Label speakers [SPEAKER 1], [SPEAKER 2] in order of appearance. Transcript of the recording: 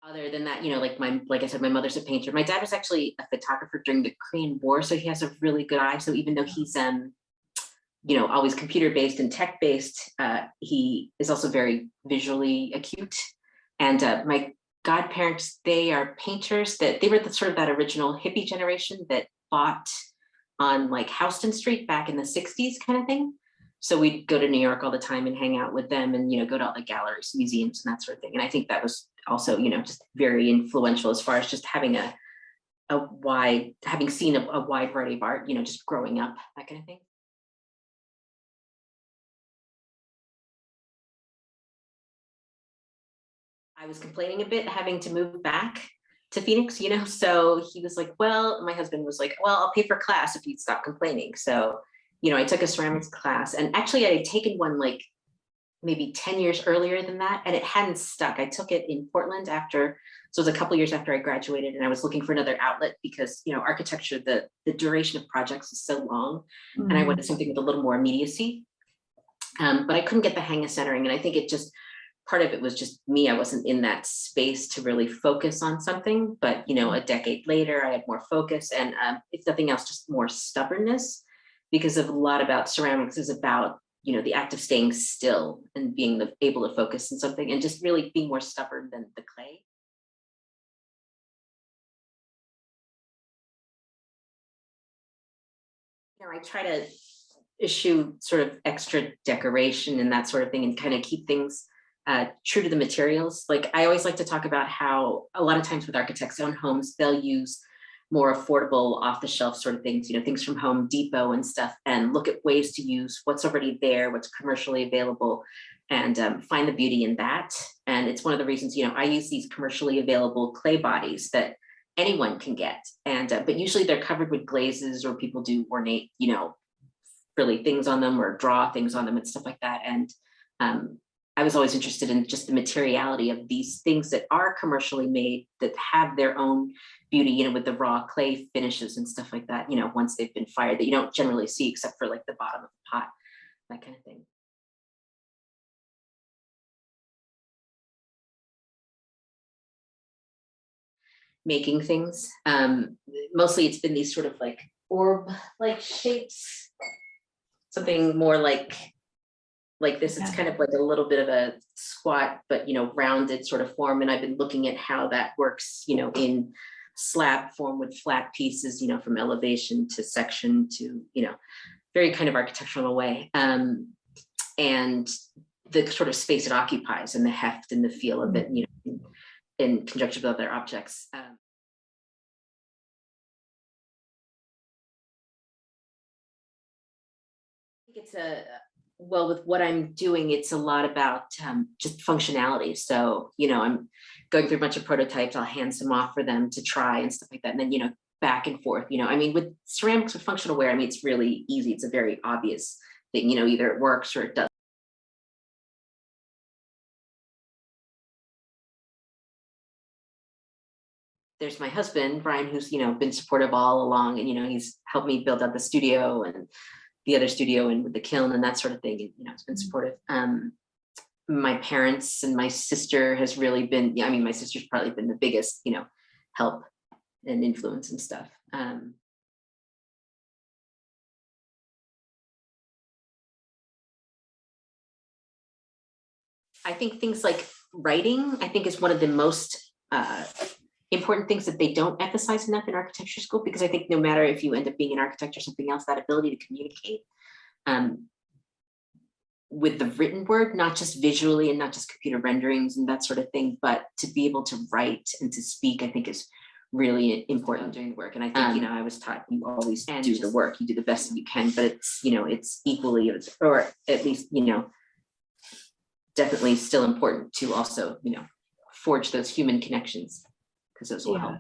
[SPEAKER 1] Other than that, like I said, my mother's a painter. My dad was actually a photographer during the Korean War, so he has a really good eye. So even though he's always computer based and tech based, he is also very visually acute. And my godparents, they are painters. That they were the sort of that original hippie generation that bought on like Houston Street back in the 60s kind of thing. So we'd go to New York all the time and hang out with them and, go to all the galleries, museums and that sort of thing. And I think that was also, just very influential as far as just having having seen a wide variety of art, just growing up, that kind of thing. I was complaining a bit having to move back to Phoenix, so he was like, well, my husband was like, well, I'll pay for class if you'd stop complaining. So, I took a ceramics class, and actually I had taken one like maybe 10 years earlier than that, and it hadn't stuck. I took it in Portland so it was a couple years after I graduated, and I was looking for another outlet because, architecture, the duration of projects is so long, and I wanted something with a little more immediacy. But I couldn't get the hang of centering, and I think part of it was just me. I wasn't in that space to really focus on something, but a decade later I had more focus, and if nothing else, just more stubbornness, because a lot about ceramics is about, the act of staying still and being able to focus on something and just really being more stubborn than the clay. I try to issue sort of extra decoration and that sort of thing and kind of keep things true to the materials. Like I always like to talk about how a lot of times with architects' own homes, they'll use more affordable off-the-shelf sort of things, things from Home Depot and stuff, and look at ways to use what's already there, what's commercially available, and find the beauty in that. And it's one of the reasons, I use these commercially available clay bodies that anyone can get. And but usually they're covered with glazes, or people do ornate, really things on them or draw things on them and stuff like that. And I was always interested in just the materiality of these things that are commercially made that have their own beauty, with the raw clay finishes and stuff like that, once they've been fired, that you don't generally see except for like the bottom of the pot, that kind of thing. Making things. Mostly it's been these sort of like orb-like shapes, something more like this. It's kind of like a little bit of a squat, but rounded sort of form. And I've been looking at how that works, in slab form with flat pieces, from elevation to section to, very kind of architectural way. And the sort of space it occupies and the heft and the feel of it, in conjunction with other objects. It's with what I'm doing, it's a lot about just functionality. So, I'm going through a bunch of prototypes, I'll hand some off for them to try and stuff like that. And then, back and forth, with ceramics, with functional wear, it's really easy. It's a very obvious thing, either it works or it doesn't. There's my husband, Brian, who's, been supportive all along, and, he's helped me build out the studio and the other studio and with the kiln and that sort of thing. And, it's been supportive. My parents and my sister has really been, my sister's probably been the biggest, help and influence and stuff. I think things like writing, I think is one of the most important things that they don't emphasize enough in architecture school, because I think no matter if you end up being an architect or something else, that ability to communicate with the written word, not just visually and not just computer renderings and that sort of thing, but to be able to write and to speak, I think is really important doing the work. And I think, I was taught you always do the work, you do the best that you can, but it's, it's equally, or at least, definitely still important to also, forge those human connections, because those will help.